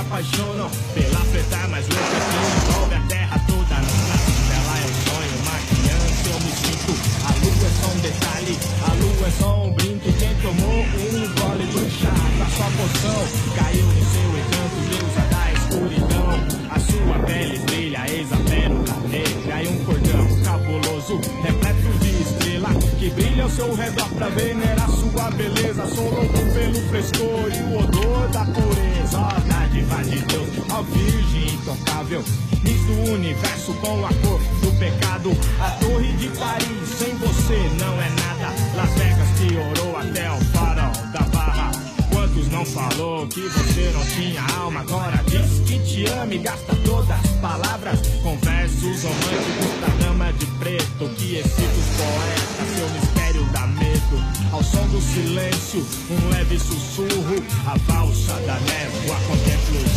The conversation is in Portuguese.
apaixonam pela preta mais louca que envolve a terra toda. Não nasce dela é um sonho, uma criança eu me sinto. A lua é só um detalhe, a lua é só um brinco. Quem tomou um gole do chá da sua poção caiu no seu encanto, deusa da escuridão. A sua pele brilha, eis a pérola negra e um cordão cabuloso, repleto de estrela que brilha ao seu redor pra venerar sua beleza. Sou louco pelo frescor e o odor da pureza. Ó, dádiva de Deus, ó virgem intocável, misto do universo com a cor do pecado. A torre de Paris sem você não é nada. Las Vegas que orou até o farol da Barra. Quantos não falou que você não tinha alma? Agora diz que te ama e gasta todas as palavras com versos românticos da dama de preto que excita os poetas, seu mistério dá medo. Ao som do silêncio, um leve sussurro, a valsa da névoa contemplo